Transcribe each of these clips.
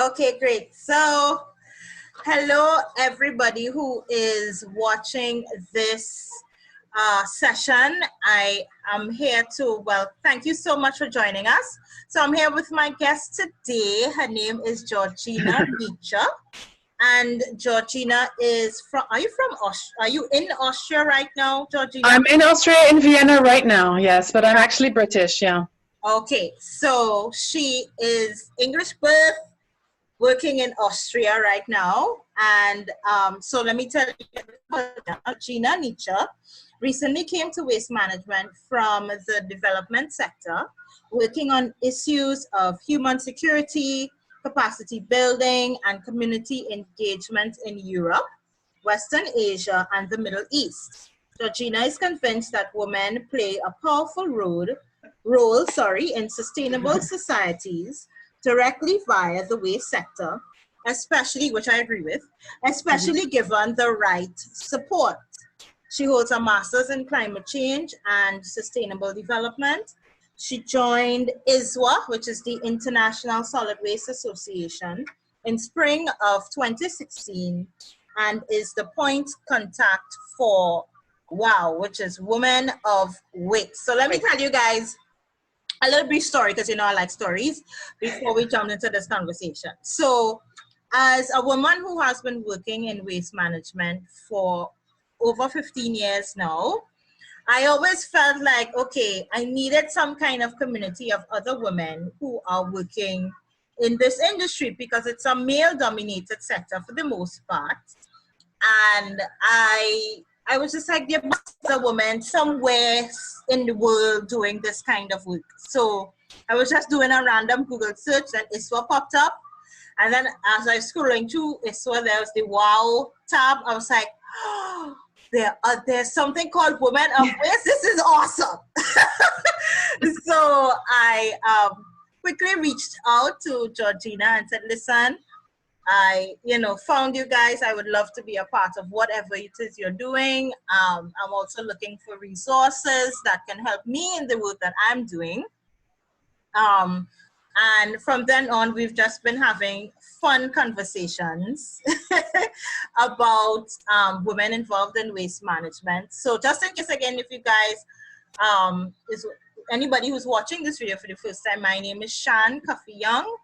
Okay, great. So, hello everybody who is watching this session. I am here thank you so much for joining us. So I'm here with my guest today. Her name is Georgina Nitzsche. And Georgina is are you in Austria right now, Georgina? I'm in Austria, in Vienna right now, yes, but I'm actually British, yeah. Okay, so she is English birth, working in Austria right now. And so let me tell you, Georgina Nitzsche recently came to waste management from the development sector, working on issues of human security, capacity building, and community engagement in Europe, Western Asia, and the Middle East. Georgina is convinced that women play a powerful role in sustainable societies directly via the waste sector, especially, which I agree with, especially given the right support. She holds a master's in climate change and sustainable development. She joined ISWA, which is the International Solid Waste Association, in spring of 2016, and is the point contact for WOW, which is Women of Waste. So let me tell you guys a little brief story, because you know I like stories, before we jump into this conversation. So as a woman who has been working in waste management for over 15 years now, I always felt like, okay, I needed some kind of community of other women who are working in this industry, because it's a male dominated sector for the most part. And I was just like, there must be a woman somewhere in the world doing this kind of work. So I was just doing a random Google search and ISWA popped up. And then as I was scrolling through ISWA, there was the WOW tab. I was like, oh, there's something called Women of Waste. This is awesome. So I quickly reached out to Georgina and said, listen, I found you guys. I would love to be a part of whatever it is you're doing. I'm also looking for resources that can help me in the work that I'm doing. And from then on, we've just been having fun conversations about women involved in waste management. So just in case, again, if you guys, anybody who's watching this video for the first time, my name is Shan Coffee Young,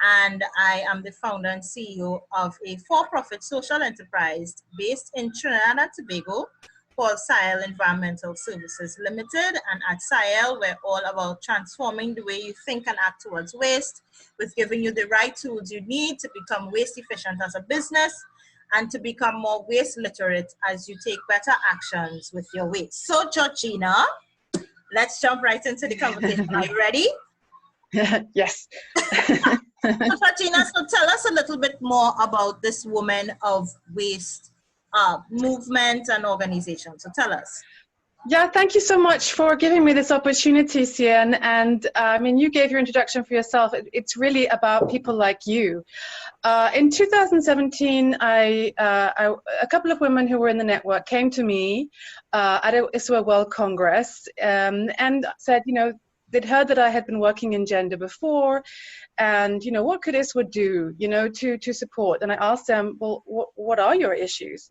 and I am the founder and CEO of a for-profit social enterprise based in Trinidad and Tobago called SIAL Environmental Services Limited. And at SIAL, we're all about transforming the way you think and act towards waste, with giving you the right tools you need to become waste efficient as a business and to become more waste literate as you take better actions with your waste. So Georgina, let's jump right into the conversation. Are you ready? Yes. So Georgina, so tell us a little bit more about this Women of Waste movement and organization. So tell us. Yeah, thank you so much for giving me this opportunity, Sian. And I mean, you gave your introduction for yourself. It's really about people like you. In 2017, a couple of women who were in the network came to me at a ISWA World Congress and said, they'd heard that I had been working in gender before, and what could ISWA do, to support? And I asked them, well, what are your issues?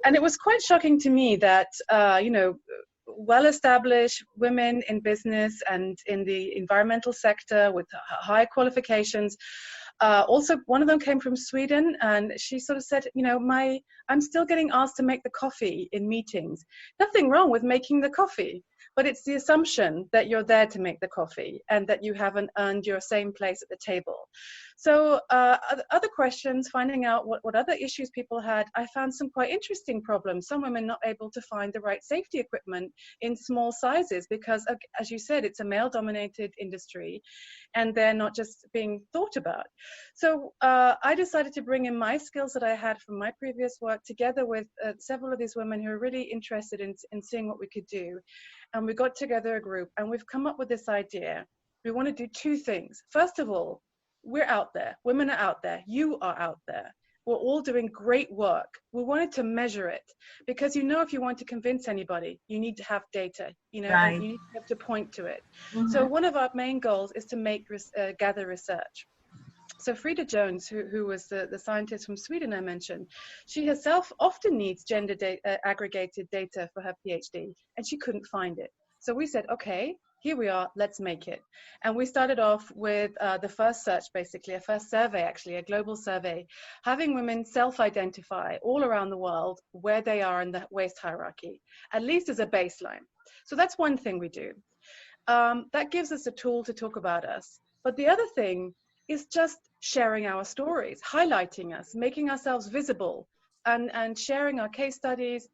And it was quite shocking to me that well-established women in business and in the environmental sector with high qualifications. Also, one of them came from Sweden, and she sort of said, I'm still getting asked to make the coffee in meetings. Nothing wrong with making the coffee, but it's the assumption that you're there to make the coffee and that you haven't earned your same place at the table. So other questions, finding out what other issues people had, I found some quite interesting problems. Some women not able to find the right safety equipment in small sizes because, as you said, it's a male-dominated industry and they're not just being thought about. So I decided to bring in my skills that I had from my previous work together with several of these women who are really interested in seeing what we could do. And we got together a group and we've come up with this idea. We want to do two things. First of all, we're out there. Women are out there. You are out there. We're all doing great work. We wanted to measure it because, if you want to convince anybody, you need to have data, Right. and you have to point to it. Mm-hmm. So one of our main goals is to gather research. So Frida Jones, who was the scientist from Sweden I mentioned, she herself often needs gender aggregated data for her PhD, and she couldn't find it. So we said, okay, here we are, let's make it. And we started off with the first search, basically, a first survey, actually, a global survey, having women self-identify all around the world where they are in the waste hierarchy, at least as a baseline. So that's one thing we do. That gives us a tool to talk about us. But the other thing is just sharing our stories, highlighting us, making ourselves visible, and sharing our case studies,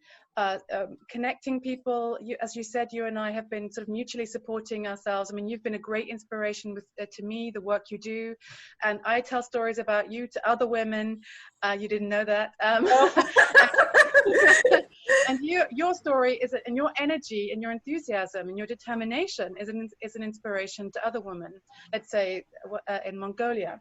connecting people. As you said, you and I have been sort of mutually supporting ourselves. I mean, you've been a great inspiration to me, the work you do, and I tell stories about you to other women. You didn't know that. And your story is, and your energy and your enthusiasm and your determination is an inspiration to other women, let's say in Mongolia.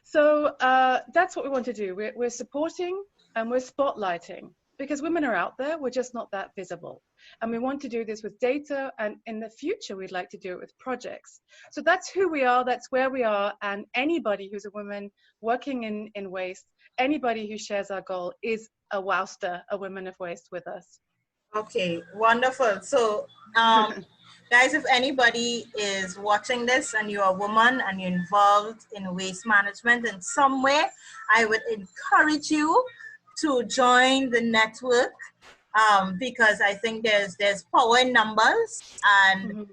So that's what we want to do. We're supporting and we're spotlighting, because women are out there, we're just not that visible. And we want to do this with data, and in the future, we'd like to do it with projects. So that's who we are, that's where we are, and anybody who's a woman working in waste, anybody who shares our goal is a Wowster, a Women of Waste with us. Okay, wonderful. So, guys, if anybody is watching this and you're a woman and you're involved in waste management in some way, I would encourage you to join the network, because I think there's power in numbers, and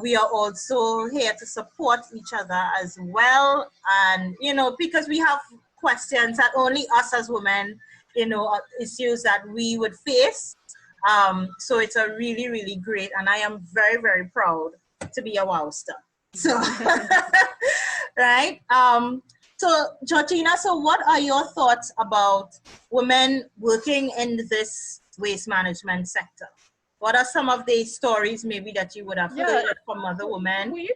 we are also here to support each other as well. And, you know, because we have questions that only us as women, you know, issues that we would face. So it's a really, really great, and I am very, very proud to be a Wowster. So, right. So Georgina, so what are your thoughts about women working in this waste management sector? What are some of the stories maybe that you would have heard from other women? Well, you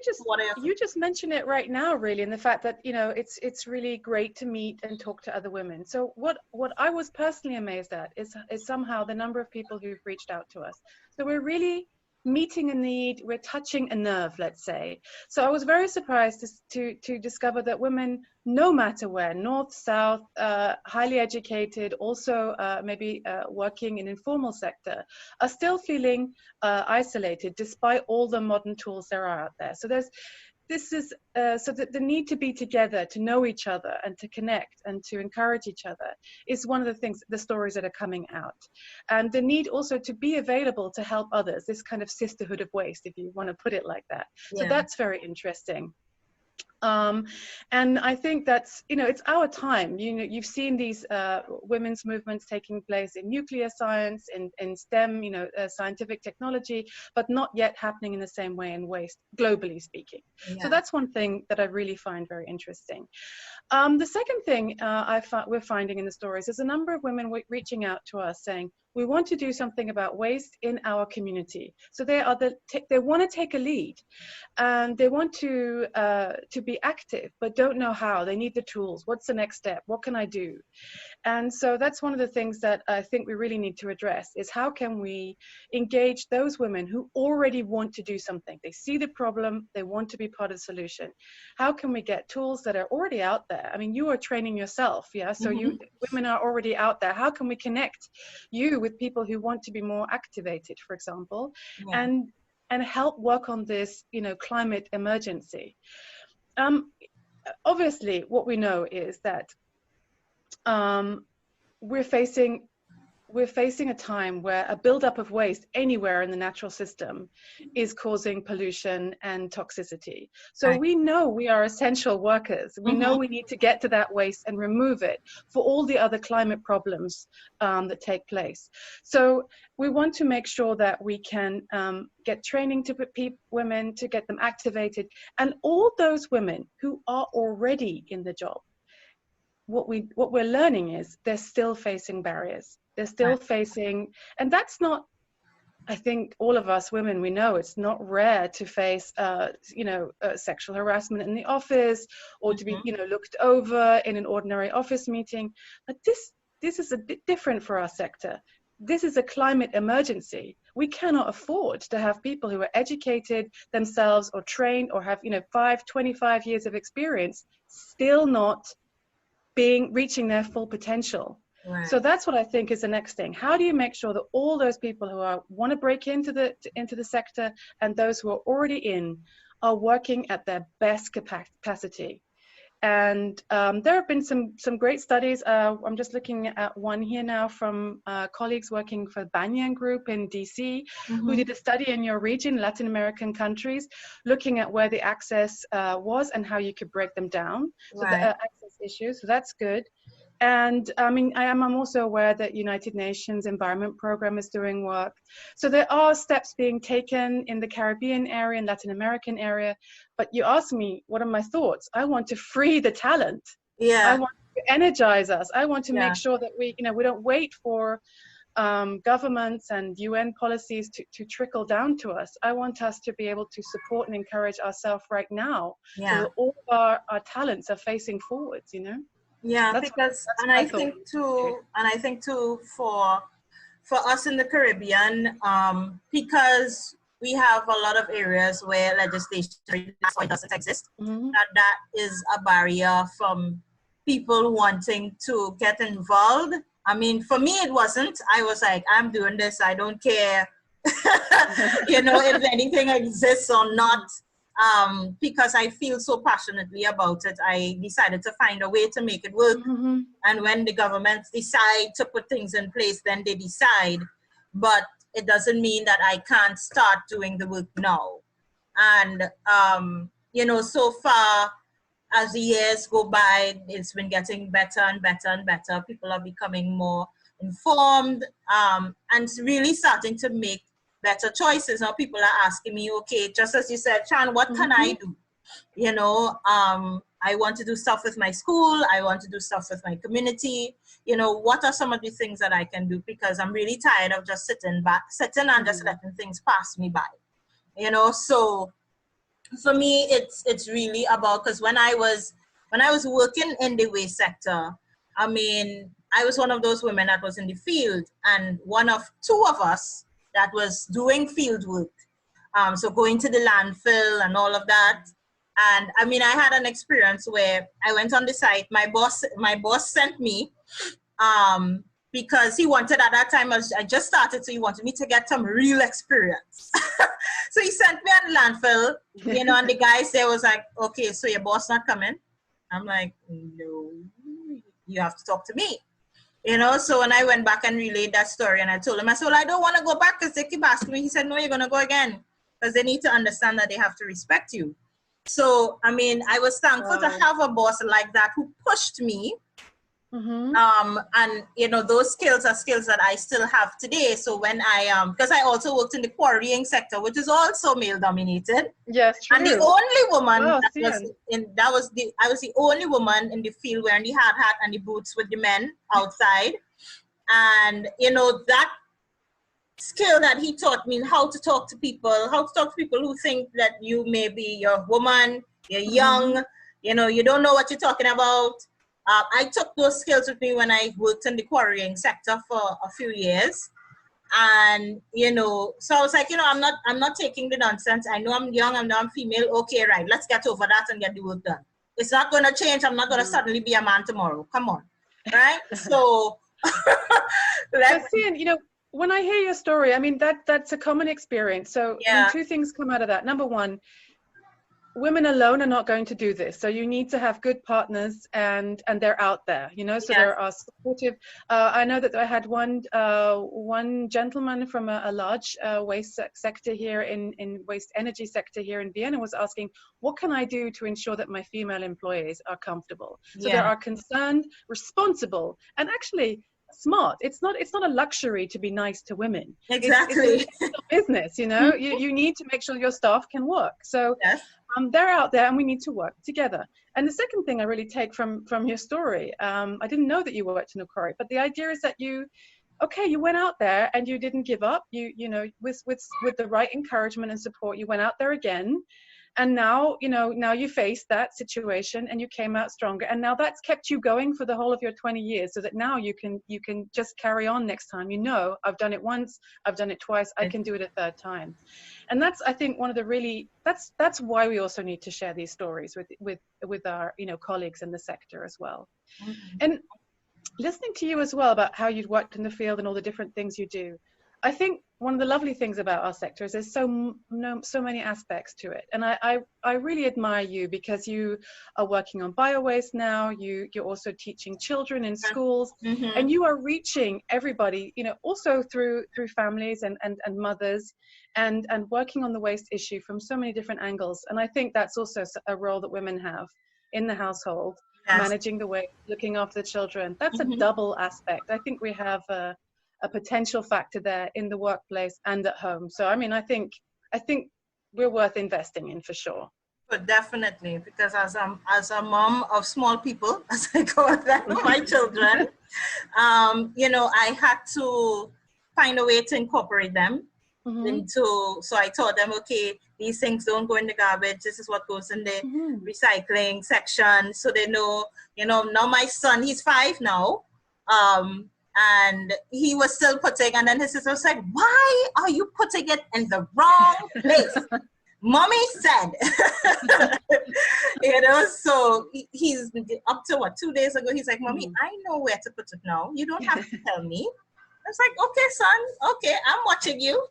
just mentioned it right now, really, and the fact that, you know, it's really great to meet and talk to other women. So what I was personally amazed at is somehow the number of people who've reached out to us. So we're really meeting a need, we're touching a nerve, let's say. So I was very surprised to discover that women, no matter where, north, south, highly educated, also maybe working in informal sector, are still feeling isolated despite all the modern tools there are out there. So the need to be together, to know each other and to connect and to encourage each other is one of the things, the stories that are coming out. And the need also to be available to help others, this kind of sisterhood of waste, if you want to put it like that. So that's very interesting. And I think that's, you know, it's our time. You know, you've seen these women's movements taking place in nuclear science, in STEM, you know, scientific technology, but not yet happening in the same way in waste, globally speaking. So that's one thing that I really find very interesting. The second thing we're finding in the stories is a number of women reaching out to us saying, we want to do something about waste in our community. So they want to take a lead, and they want to be active, but don't know how. They need the tools. What's the next step? What can I do? And so that's one of the things that I think we really need to address, is how can we engage those women who already want to do something? They see the problem, they want to be part of the solution. How can we get tools that are already out there? I mean, you are training yourself, so women are already out there. How can we connect you with people who want to be more activated, for example, and help work on this, you know, climate emergency? Obviously, what we know is that we're facing a time where a buildup of waste anywhere in the natural system is causing pollution and toxicity. So we know we are essential workers. We know we need to get to that waste and remove it for all the other climate problems that take place. So we want to make sure that we can get training to women, to get them activated, and all those women who are already in the job. What we're learning is they're still facing barriers. They're still facing, and that's not, I think all of us women, we know it's not rare to face, sexual harassment in the office, or to be, looked over in an ordinary office meeting. But this is a bit different for our sector. This is a climate emergency We cannot afford to have people who are educated themselves or trained or have, 25 years of experience still not reaching their full potential. Right. So that's what I think is the next thing. How do you make sure that all those people who want to break into the sector and those who are already in are working at their best capacity? And there have been some great studies. I'm just looking at one here now from colleagues working for Banyan Group in DC, who did a study in your region, Latin American countries, looking at where the access was and how you could break them down. So the access issues, so that's good. And I mean, I'm also aware that United Nations Environment Program is doing work. So there are steps being taken in the Caribbean area and Latin American area. But you asked me, what are my thoughts? I want to free the talent. Yeah. I want to energize us. I want to make sure that we don't wait for governments and UN policies to trickle down to us. I want us to be able to support and encourage ourselves right now, so that all of our talents are facing forwards, Yeah, that's I think too for us in the Caribbean, because we have a lot of areas where legislation doesn't exist, that is a barrier from people wanting to get involved. I mean, for me, it wasn't. I was like, I'm doing this. I don't care, if anything exists or not. Because I feel so passionately about it, I decided to find a way to make it work. And when the governments decide to put things in place, then they decide. But it doesn't mean that I can't start doing the work now. And, so far, as the years go by, it's been getting better and better and better. People are becoming more informed, and really starting to make better choices. Now people are asking me, okay, just as you said, Chan, what can I do? I want to do stuff with my school. I want to do stuff with my community. What are some of the things that I can do? Because I'm really tired of just sitting and just letting things pass me by. So for me, it's really about, because when I was working in the waste sector, I mean, I was one of those women that was in the field, and one of two of us that was doing field work. So going to the landfill and all of that. And I mean, I had an experience where I went on the site. My boss sent me, because he wanted, at that time, I just started, so he wanted me to get some real experience. So he sent me on the landfill, and the guy there was like, okay, so your boss not coming? I'm like, no, you have to talk to me. So when I went back and relayed that story, and I told him, I said, well, I don't want to go back because they keep asking me. He said, no, you're going to go again, because they need to understand that they have to respect you. So, I mean, I was thankful to have a boss like that who pushed me. And, those skills are skills that I still have today. So when because I also worked in the quarrying sector, which is also male dominated. Yes, true. And the only woman I was the only woman in the field wearing the hard hat and the boots with the men outside. And, that skill that he taught me, how to talk to people who think that you're a woman, you're young, you don't know what you're talking about. I took those skills with me when I worked in the quarrying sector for a few years. And, so I was like, I'm not taking the nonsense. I know I'm young, I know I'm female. Okay, right, let's get over that and get the work done. It's not going to change. I'm not going to suddenly be a man tomorrow. Come on. Right? So, when I hear your story, I mean, that's a common experience. So I mean, two things come out of that. Number one, women alone are not going to do this. So you need to have good partners, and they're out there, so there are supportive. I know that I had one gentleman from a large waste sector here in waste energy sector here in Vienna was asking, what can I do to ensure that my female employees are comfortable? So there are concerned, responsible, and actually smart. It's not a luxury to be nice to women. Exactly. It's a business, you need to make sure your staff can work. So they're out there, and we need to work together. And the second thing I really take from your story, I didn't know that you worked in a quarry, but the idea is that you went out there and you didn't give up. You with the right encouragement and support, you went out there again, And now, you know, now you face that situation and you came out stronger. And now that's kept you going for the whole of your 20 years, so that now you can just carry on next time. You know, I've done it once, I've done it twice, I can do it a third time. And that's, I think, one of the really, that's why we also need to share these stories with our, you know, colleagues in the sector as well. Mm-hmm. And listening to you as well about how you'd worked in the field and all the different things you do, I think one of the lovely things about our sector is there's so many aspects to it. And I really admire you, because you are working on bio-waste now, you're also teaching children in schools, Mm-hmm. and you are reaching everybody, you know, also through families and mothers, and working on the waste issue from so many different angles. And I think that's also a role that women have in the household. Yes. Managing the waste, looking after the children. That's a double aspect. I think we have a potential factor there in the workplace and at home. So I mean, I think we're worth investing in for sure. But definitely, because as a mom of small people, as I call them, my children, you know, I had to find a way to incorporate them into. So I taught them, okay, these things don't go in the garbage. This is what goes in the recycling section. So they know, you know. Now my son, he's 5 now. And he was still putting, and then his sister was like, why are you putting it in the wrong place? Mommy said. You know, so he's up to 2 days ago, he's like, Mommy, I know where to put it now. You don't have to tell me. I was like, okay, son, okay, I'm watching you.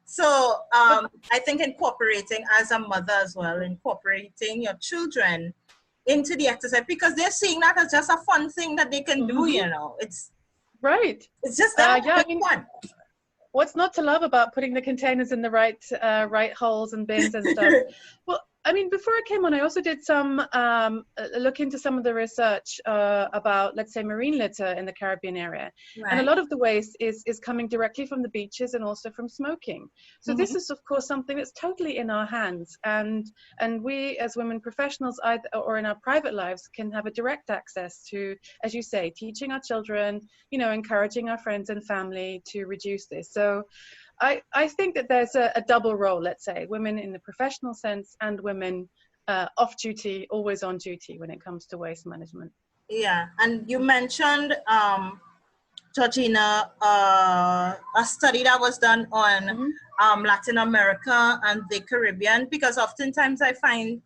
So I think incorporating as a mother as well, incorporating your children into the exercise, because they're seeing that as just a fun thing that they can do, you know. It's right. It's just that yeah, I mean, fun. What's not to love about putting the containers in the right holes and bins and stuff? Well, I mean, before I came on, I also did some look into some of the research about, let's say, marine litter in the Caribbean area. Right. And a lot of the waste is coming directly from the beaches and also from smoking. So this is, of course, something that's totally in our hands. And we, as women professionals, either or in our private lives, can have a direct access to, as you say, teaching our children, you know, encouraging our friends and family to reduce this. So I think that there's a double role, let's say, women in the professional sense and women off duty, always on duty when it comes to waste management. Yeah, and you mentioned, Georgina, a study that was done on Latin America and the Caribbean, because oftentimes I find,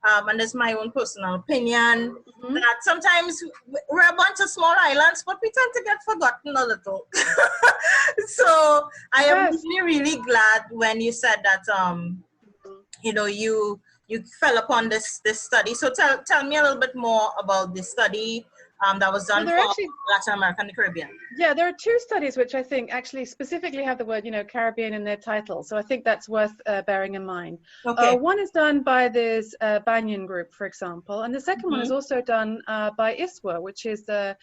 and this is my own personal opinion, that sometimes we're a bunch of small islands, but we tend to get forgotten a little. So I am really, really glad when you said that, you know, you fell upon this study. So tell me a little bit more about this study that was done for Latin America and the Caribbean. Yeah, there are 2 studies which I think actually specifically have the word, you know, Caribbean in their title. So I think that's worth bearing in mind. Okay. One is done by this Banyan group, for example, and the second one is also done by ISWA, which is the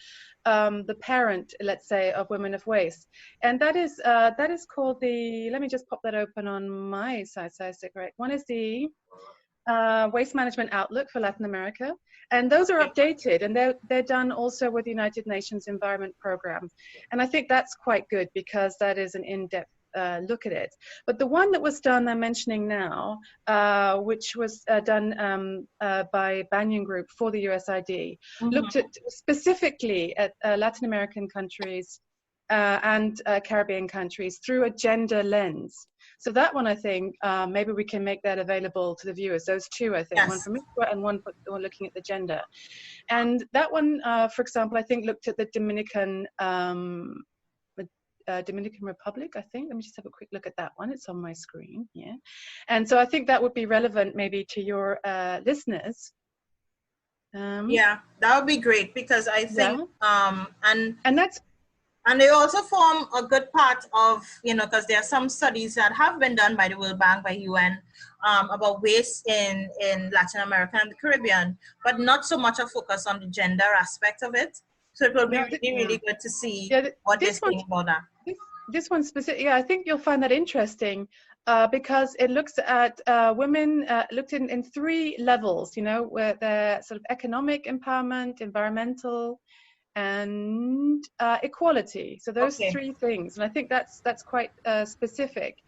parent, let's say, of Women of Waste, and that is called the. Let me just pop that open on my side. So I say correct. One is the Waste Management Outlook for Latin America, and those are updated, and they're done also with the United Nations Environment Programme, and I think that's quite good because that is an in-depth look at it. But the one that was done I'm mentioning now, which was done by Banyan Group for the USID, looked at specifically at Latin American countries and Caribbean countries through a gender lens. So that one, I think, maybe we can make that available to the viewers. Those 2, I think, one from ISWA and one looking at the gender. And that one, for example, I think looked at the Dominican Republic, I think. Let me just have a quick look at that one. It's on my screen, yeah. And so I think that would be relevant maybe to your listeners. Yeah, that would be great, because I think, and they also form a good part of, you know, because there are some studies that have been done by the World Bank, by UN, about waste in Latin America and the Caribbean, but not so much a focus on the gender aspect of it. So it will be really good to see what they're saying about that. This one specific, I think you'll find that interesting because it looks at women looked in 3 levels, you know, where they're sort of economic empowerment, environmental, and equality. So those 3 things, and I think that's quite specific.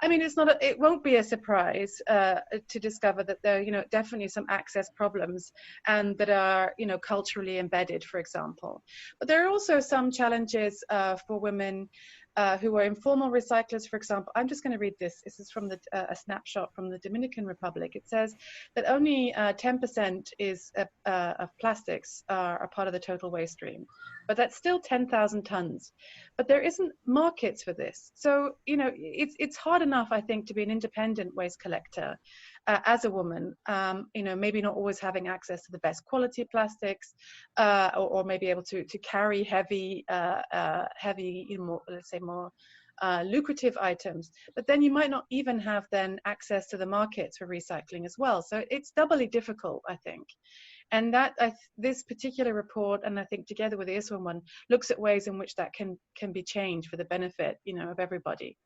I mean, it won't be a surprise to discover that there are, definitely some access problems and that are, culturally embedded, for example. But there are also some challenges for women who are informal recyclers, for example. I'm just going to read this. This is from a snapshot from the Dominican Republic. It says that only 10% of plastics are part of the total waste stream, but that's still 10,000 tons. But there isn't markets for this. So, it's hard enough, I think, to be an independent waste collector as a woman, maybe not always having access to the best quality plastics, or maybe able to carry heavy, let's say more lucrative items. But then you might not even have then access to the markets for recycling as well. So it's doubly difficult, I think. And this particular report, and I think together with the ISWA one, looks at ways in which that can be changed for the benefit, of everybody.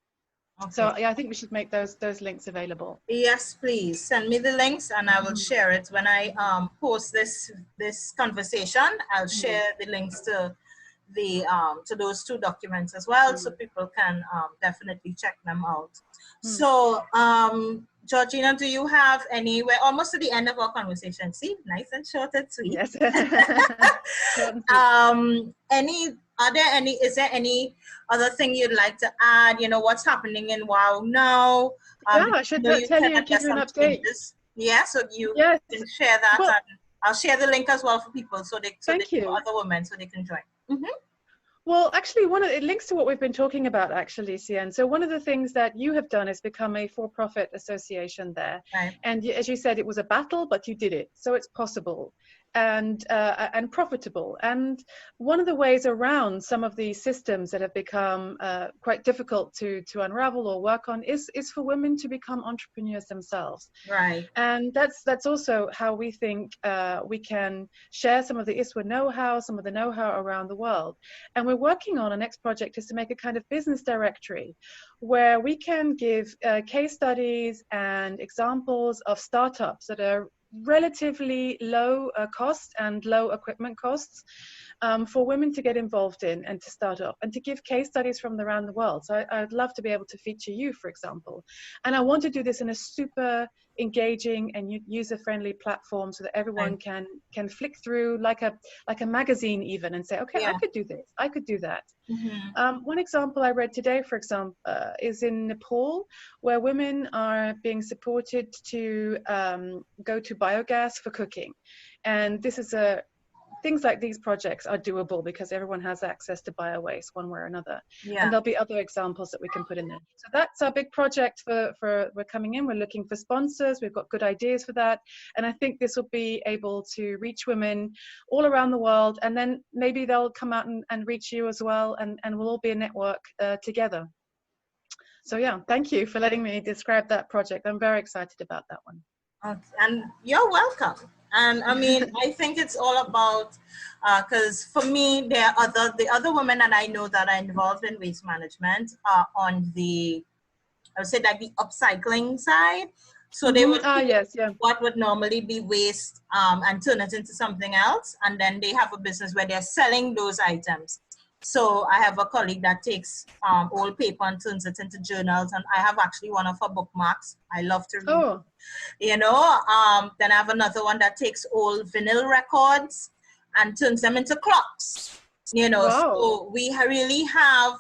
Okay. So yeah, I think we should make those links available. Yes, please send me the links, and I will share it when I post this conversation. I'll share the links to those two documents as well, so people can definitely check them out. So Georgina, do you have any? We're almost to the end of our conversation. See, nice and short and sweet. Yes. Is there any other thing you'd like to add? What's happening in WOW now? I should tell you and give you an update. Yeah, so you can share that, and I'll share the link as well for people, so other women, so they can join. Well, actually, it links to what we've been talking about, actually, Sian. So one of the things that you have done is become a for-profit association there. Right. And as you said, it was a battle, but you did it. So it's possible and profitable. And one of the ways around some of these systems that have become quite difficult to unravel or work on is for women to become entrepreneurs themselves. Right. And that's also how we think we can share some of the ISWA know-how, some of the know-how around the world. And we're working on, our next project is to make a kind of business directory where we can give case studies and examples of startups that are relatively low cost and low equipment costs for women to get involved in and to start up, and to give case studies from around the world. So I'd love to be able to feature you, for example. And I want to do this in a super engaging and user-friendly platform so that everyone can flick through like a magazine even, and say, okay, I could do this, I could do that. One example I read today, for example, is in Nepal, where women are being supported to go to biogas for cooking. And this is things like these projects are doable because everyone has access to bio-waste one way or another. Yeah. And there'll be other examples that we can put in there. So that's our big project for we're coming in. We're looking for sponsors. We've got good ideas for that. And I think this will be able to reach women all around the world. And then maybe they'll come out and reach you as well. And we'll all be a network together. So yeah, thank you for letting me describe that project. I'm very excited about that one. Okay. And you're welcome. And I mean, I think it's all about, because for me, the other women that I know that are involved in waste management are on I would say like the upcycling side. So they would what would normally be waste and turn it into something else. And then they have a business where they're selling those items. So I have a colleague that takes old paper and turns it into journals, and I have actually one of her bookmarks. I love to read. Oh. Then I have another one that takes old vinyl records and turns them into clocks. Wow. So we really have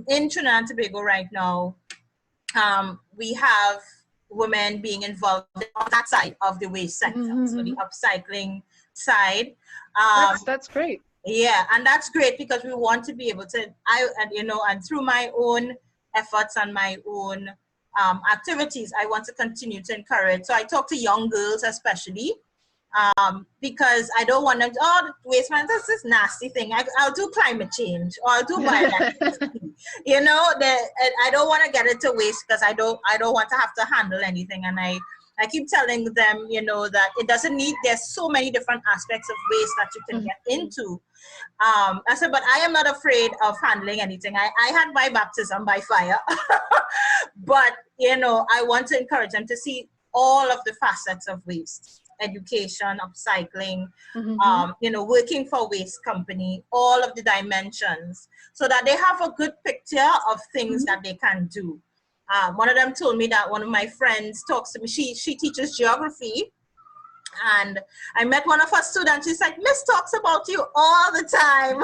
in Trinidad and Tobago right now, we have women being involved on that side of the waste sector, so the upcycling side. That's great. Yeah, and that's great because we want to be able to, and through my own efforts and my own activities, I want to continue to encourage. So I talk to young girls especially, because I don't want them to, waste management, that's this nasty thing. I'll do climate change, or I'll do biodiversity. I don't want to get into waste because I don't want to have to handle anything. And I keep telling them, that it doesn't need, there's so many different aspects of waste that you can get into. I said, but I am not afraid of handling anything. I had my baptism by fire, but, I want to encourage them to see all of the facets of waste: education, upcycling, working for waste company, all of the dimensions, so that they have a good picture of things that they can do. One of them told me that one of my friends talks to me. She teaches geography. And I met one of her students. She's like, Miss talks about you all the time.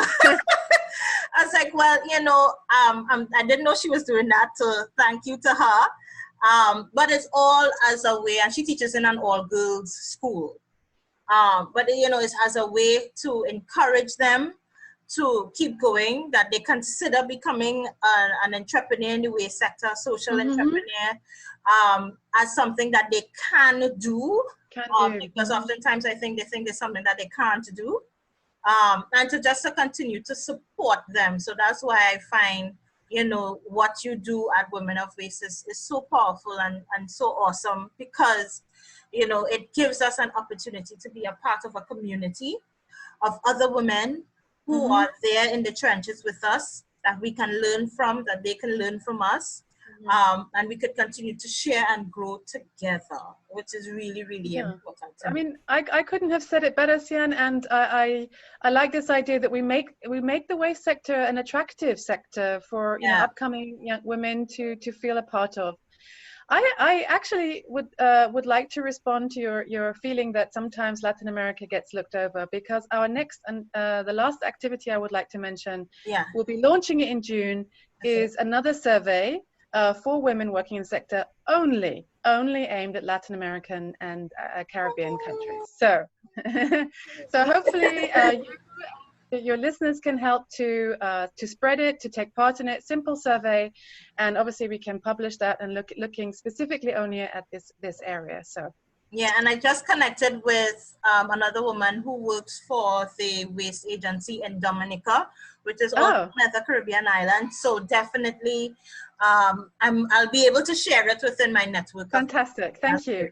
I was like, well, you know, I didn't know she was doing that. So thank you to her. But it's all as a way, and she teaches in an all-girls school. But, you know, it's as a way to encourage them to keep going, that they consider becoming an entrepreneur in the waste sector, social entrepreneur, as something that they can do. Because oftentimes I think they think there's something that they can't do. And to continue to support them. So that's why I find, you know, what you do at Women of Waste is so powerful and so awesome, because, you know, it gives us an opportunity to be a part of a community of other women who are there in the trenches with us, that we can learn from, that they can learn from us. And we could continue to share and grow together, which is really, really important. I mean, I couldn't have said it better, Sian, and I like this idea that we make the waste sector an attractive sector for you know, upcoming young women to feel a part of. I actually would like to respond to your feeling that sometimes Latin America gets looked over, because our next and the last activity I would like to mention, we'll be launching it in June, is another survey for women working in the sector, only aimed at Latin American and Caribbean countries. So, so hopefully your listeners can help to spread it, to take part in it. Simple survey, and obviously we can publish that and looking specifically only at this area. So. Yeah, and I just connected with another woman who works for the waste agency in Dominica, which is also another Caribbean island. So definitely, I'll be able to share it within my network. Fantastic, thank you.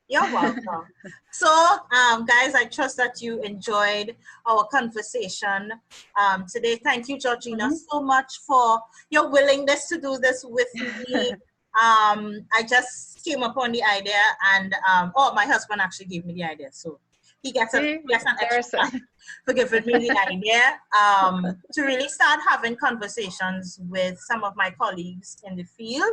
You're welcome. So, guys, I trust that you enjoyed our conversation today. Thank you, Georgina, so much for your willingness to do this with me. I just came upon the idea, and my husband actually gave me the idea, so he gets an extra for giving me the idea to really start having conversations with some of my colleagues in the field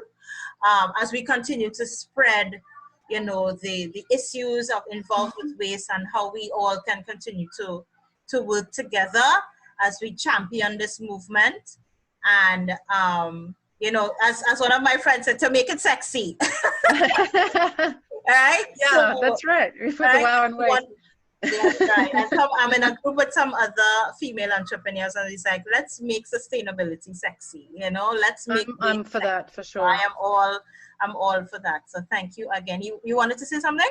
as we continue to spread, you know, the issues of involved with waste, and how we all can continue to work together as we champion this movement. And you know, as one of my friends said, to make it sexy. Right? Yeah, so, that's right. We put the wow on waste. That's right. And I'm in a group with some other female entrepreneurs, and it's like, let's make sustainability sexy. You know, let's make. I'm for that, for sure. I'm all for that. So thank you again. You wanted to say something?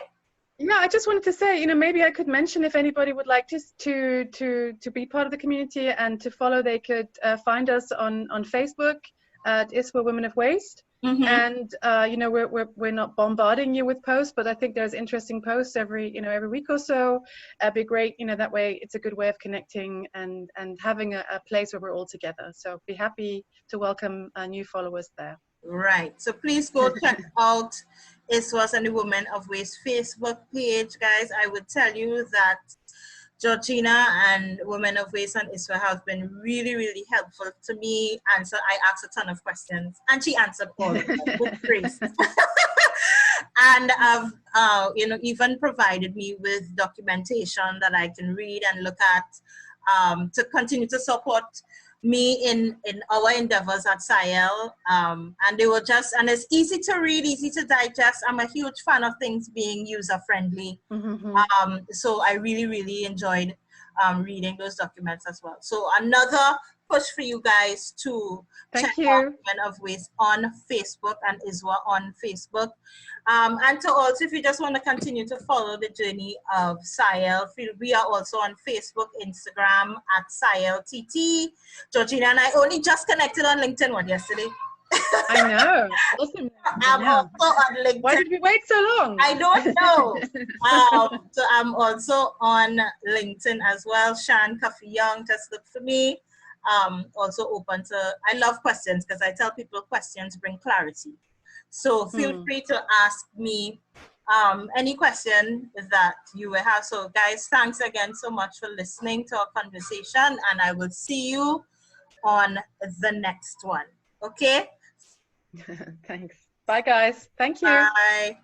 Yeah, I just wanted to say, you know, maybe I could mention, if anybody would like to be part of the community and to follow, they could find us on Facebook at ISWA Women of Waste. And you know, we're not bombarding you with posts, but I think there's interesting posts every week or so. It'd be great, you know, that way it's a good way of connecting and having a place where we're all together. So be happy to welcome new followers there. Right. So please go check out ISWA's and the Women of Waste Facebook page, guys. I would tell you that Georgina and Women of Waste and ISWA have been really, really helpful to me. And so I asked a ton of questions, and she answered all of them with grace. And I've, you know, even provided me with documentation that I can read and look at to continue to support me in our endeavors at SIL. And they were just, and it's easy to read, easy to digest. I'm a huge fan of things being user-friendly. So I really, really enjoyed reading those documents as well. So another push for you guys to check out Women of Waste on Facebook and ISWA on Facebook. And to also, if you just want to continue to follow the journey of SIL, we are also on Facebook, Instagram at SIL TT. Georgina and I only just connected on LinkedIn yesterday. I know. Awesome. I'm also on LinkedIn. Why did we wait so long? I don't know. So I'm also on LinkedIn as well. Shan Coffee Young, just look for me. Also open to, I love questions, because I tell people questions bring clarity. So feel free to ask me any question that you will have. So guys, thanks again so much for listening to our conversation, and I will see you on the next one. Okay? Thanks. Bye, guys. Thank you. Bye.